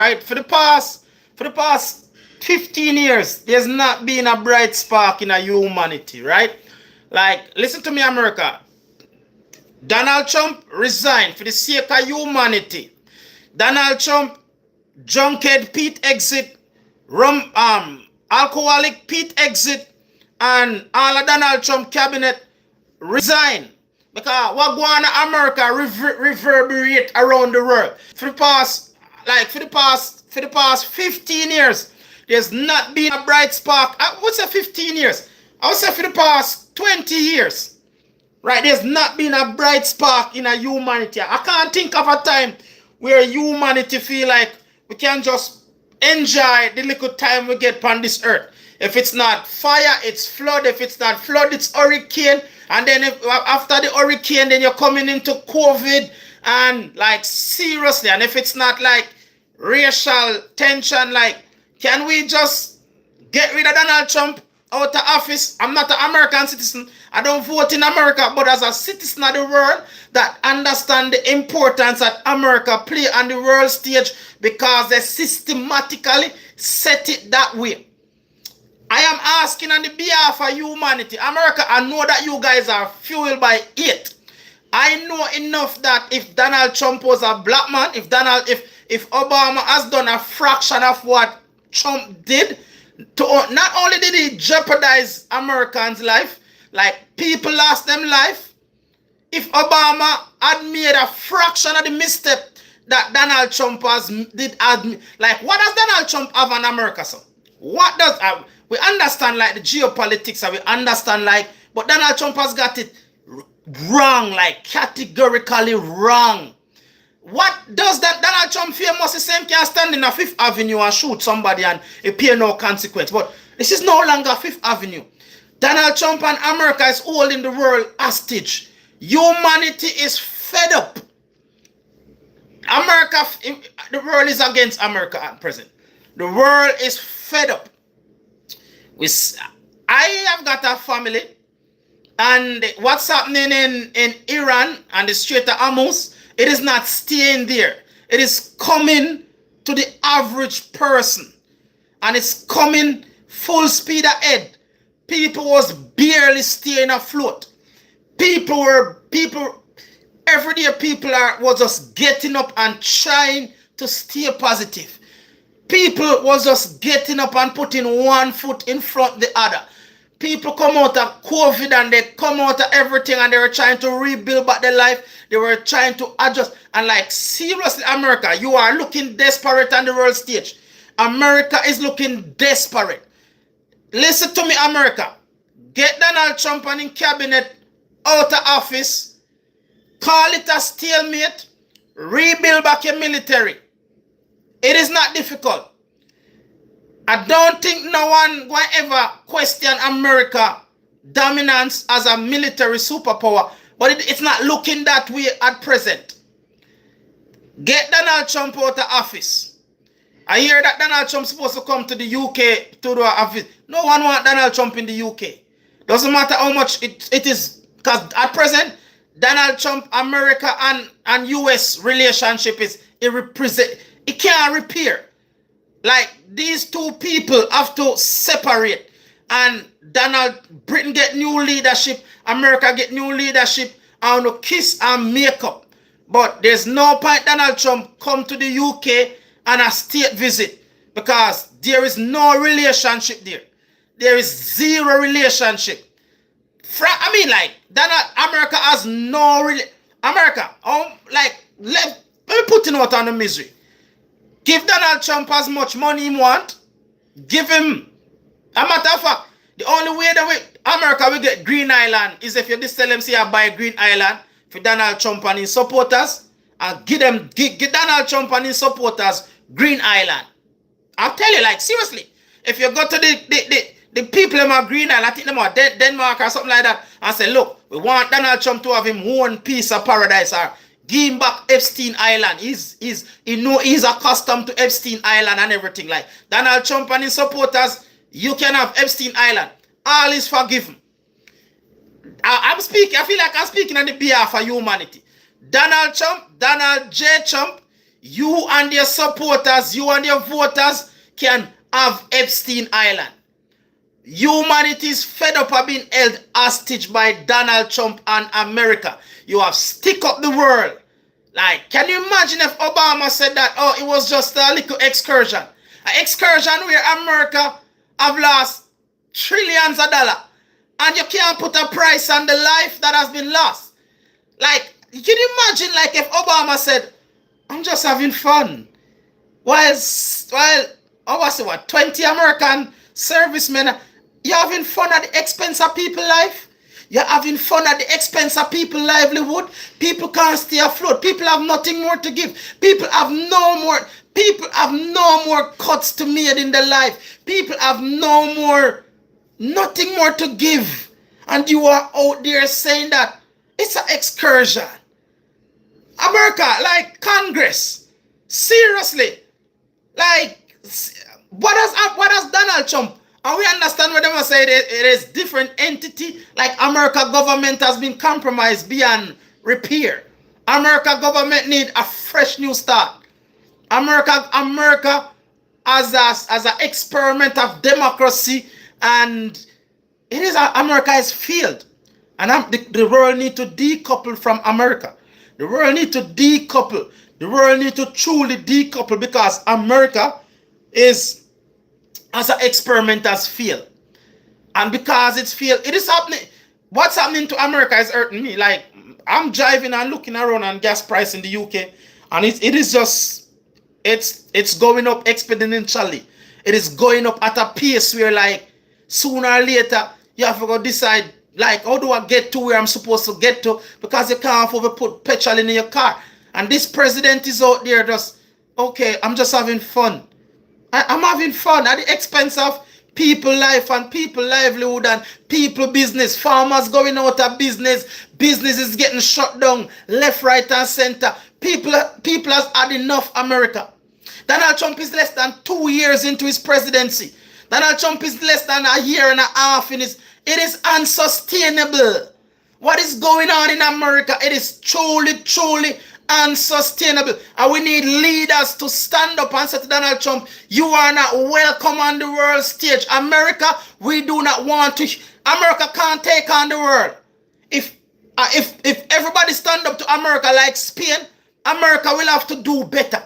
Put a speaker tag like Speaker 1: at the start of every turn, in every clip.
Speaker 1: right? For the past 15 years, there's not been a bright spark in a humanity, right? Like, listen to me, America. Donald Trump resigned for the sake of humanity. Donald Trump, drunkhead Pete exit, alcoholic Pete exit, and all of Donald Trump cabinet resign. Because what going on in America reverberate around the world. For the past 15 years, there's not been a bright spark. I would say 15 years. I would say for the past 20 years. Right, there's not been a bright spark in a humanity. I can't think of a time where humanity feel like we can just enjoy the little time we get on this earth. If it's not fire, it's flood. If it's not flood, it's hurricane. And then after the hurricane, then you're coming into COVID and like seriously. And if it's not like racial tension, like can we just get rid of Donald Trump out of office? I'm not an American citizen. I don't vote in America, but as a citizen of the world that understand the importance that America play on the world stage because they systematically set it that way. I am asking on the behalf of humanity. America, I know that you guys are fueled by hate. I know enough that if Donald Trump was a black man, if Obama has done a fraction of what Trump did, not only did he jeopardize Americans' life, like people lost them life. If Obama had made a fraction of the mistake that Donald Trump like what does Donald Trump have in America? So what does we understand like the geopolitics and we understand like, but Donald Trump has got it wrong, like categorically wrong. What does that Donald Trump famous the same can stand in a Fifth Avenue and shoot somebody and appear no consequence? But this is no longer Fifth Avenue. Donald Trump and America is holding the world hostage. Humanity is fed up. The world is against America at present. The world is fed up. I have got a family, and what's happening in Iran and the Strait of Hormuz, it is not staying there. It is coming to the average person. And it's coming full speed ahead. People was barely staying afloat. Every day people was just getting up and trying to stay positive. People was just getting up and putting one foot in front of the other. People come out of COVID and they come out of everything and they were trying to rebuild back their life. They were trying to adjust. And like, seriously, America, you are looking desperate on the world stage. America is looking desperate. Listen to me, America. Get Donald Trump and his cabinet out of office. Call it a stalemate. Rebuild back your military. It is not difficult. I don't think no one will ever question America dominance as a military superpower, but it's not looking that way at present. Get Donald Trump out of office. I hear that Donald Trump's supposed to come to the UK to do office. No one wants Donald Trump in the UK. Doesn't matter how much it is, because at present, Donald Trump, America and US relationship is it can't repair. Like, these two people have to separate. And Britain get new leadership, America get new leadership, and to kiss and make up. But there's no point Donald Trump come to the UK on a state visit, because there is no relationship there. There is zero relationship. America has no America, let me put it out on the misery. Give Donald Trump as much money he want. Give him. A matter of fact, the only way that America will get Green Island is if you just tell them, say, I buy Green Island for Donald Trump and his supporters, and give Donald Trump and his supporters Green Island. I'll tell you, like, seriously, if you go to the people in my Green Island, I think them are Denmark or something like that, and say, look, we want Donald Trump to have him one piece of paradise, or give him back Epstein Island. He's accustomed to Epstein Island and everything. Like Donald Trump and his supporters, you can have Epstein Island. All is forgiven. I feel like I'm speaking on the behalf of humanity. Donald J. Trump, You and your supporters, you and your voters can have Epstein Island. Humanity is fed up of being held hostage by Donald Trump and America. You have stick up the world. Like, can you imagine if Obama said that, oh, it was just a little excursion? An excursion where America have lost trillions of dollars. And you can't put a price on the life that has been lost. Like, can you imagine like if Obama said, I'm just having fun. While I was what, 20 American servicemen, you're having fun at the expense of people's life? You're having fun at the expense of people's livelihood? People can't stay afloat. People have nothing more to give. People have no more cuts to made in their life. People have nothing more to give. And you are out there saying that it's an excursion. America, like Congress, seriously, like what has Donald Trump? And we understand what they must say. It is different entity. Like America government has been compromised beyond repair. America government need a fresh new start. America as an experiment of democracy, and America is failed. And the world need to decouple from America. The world need to decouple. The world need to truly decouple, because America is, as an experiment, has failed. And because it's failed, it is happening. What's happening to America is hurting me. Like, I'm driving and looking around on gas price in the UK, and it is just, it's going up exponentially. It is going up at a pace where, like, sooner or later, you have to go decide, like, how do I get to where I'm supposed to get to? Because you can't afford to put petrol in your car. And this president is out there just, okay, I'm just having fun. I'm having fun at the expense of people life and people livelihood and people business. Farmers going out of business. Businesses getting shut down left, right, and center. People has had enough, America. Donald Trump is less than 2 years into his presidency. Donald Trump is less than a year and a half in his. It is unsustainable. What is going on in America? It is truly unsustainable. And we need leaders to stand up and say to Donald Trump, you are not welcome on the world stage. America, we do not want to. America can't take on the world. If everybody stand up to America like Spain, America will have to do better.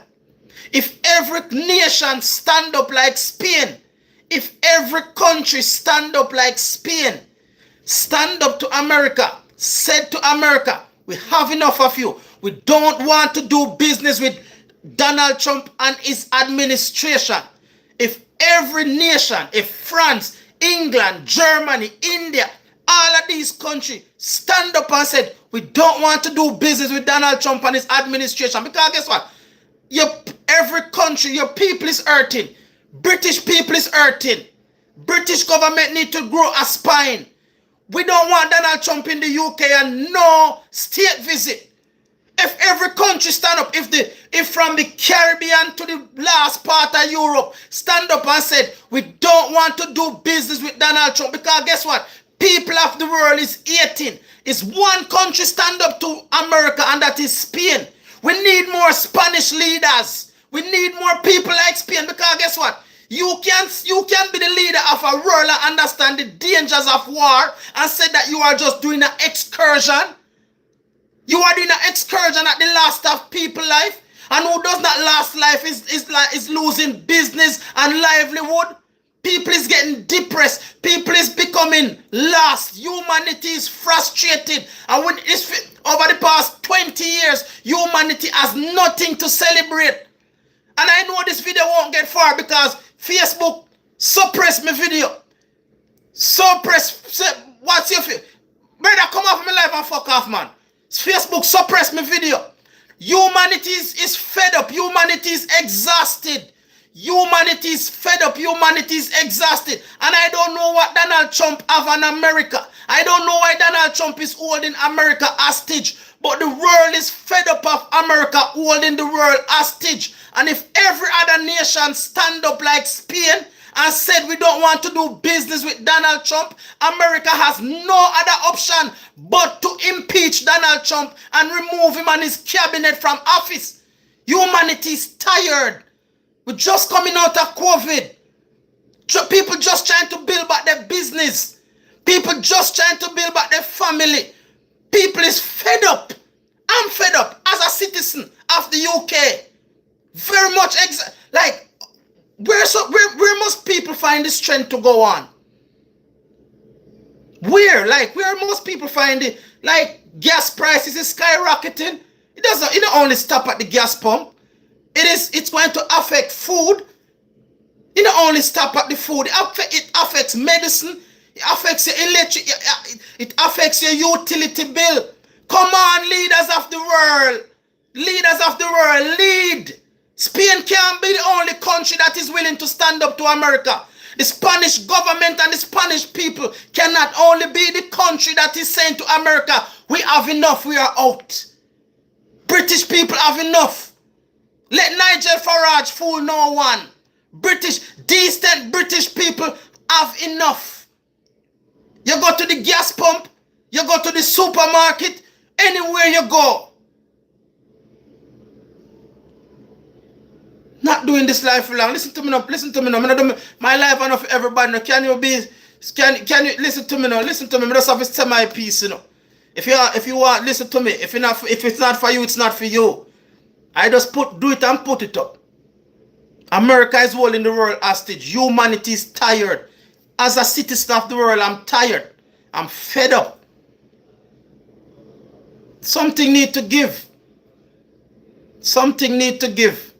Speaker 1: If every nation stand up like Spain, if every country stand up like Spain, stand up to America, said to America, we have enough of you. We don't want to do business with Donald Trump and his administration. If every nation, if France, England, Germany, India, all of these countries stand up and said, we don't want to do business with Donald Trump and his administration. Because guess what? Every country, your people is hurting. British people is hurting. British government need to grow a spine. We don't want Donald Trump in the UK and no state visit. If every country stand up, if from the Caribbean to the last part of Europe stand up and said, we don't want to do business with Donald Trump, because guess what? People of the world is hating. It's one country stand up to America, and that is Spain. We need more Spanish leaders. We need more people like Spain, because guess what? You can be the leader of a world and understand the dangers of war and say that you are just doing an excursion. You are doing an excursion at the last of people's life, and who does not last life is losing business and livelihood. People is getting depressed. People is becoming lost. Humanity is frustrated. And over the past 20 years, humanity has nothing to celebrate. And I know this video won't get far because Facebook suppressed my video. What's your feel? Brother, come off my life and fuck off, man. Facebook suppressed my video. Humanity is fed up. Humanity is exhausted. Humanity is fed up. Humanity is exhausted. And I don't know what Donald Trump have in America. I don't know why Donald Trump is holding America hostage. But the world is fed up of America holding the world hostage. And if every other nation stand up like Spain and said we don't want to do business with Donald Trump, America has no other option but to impeach Donald Trump and remove him and his cabinet from office. Humanity is tired. We're just coming out of COVID. People just trying to build back their business. People just trying to build back their family. People is fed up. I'm fed up as a citizen of the UK. Very much like where must people find the strength to go on? Where most people find it? Like gas prices is skyrocketing. It don't only stop at the gas pump. It's going to affect food. It don't only stop at the food. It affects medicine. It affects your electric. It affects your utility bill. Come on, leaders of the world. Leaders of the world, lead. Spain can't be the only country that is willing to stand up to America. The Spanish government and the Spanish people cannot only be the country that is saying to America, we have enough, we are out. British people have enough. Let Nigel Farage fool no one. Decent British people have enough. You go to the gas pump, you go to the supermarket, anywhere you go. Not doing this life for long. Listen to me now. Listen to me now. I'm not doing my life enough for everybody. Now. Can you listen to me now? Listen to me. I just have to say my piece, you know. If you want, listen to me. If it's not for you, it's not for you. I just do it and put it up. America is holding the world hostage. Humanity is tired. As a citizen of the world, I'm tired. I'm fed up. Something need to give. Something need to give.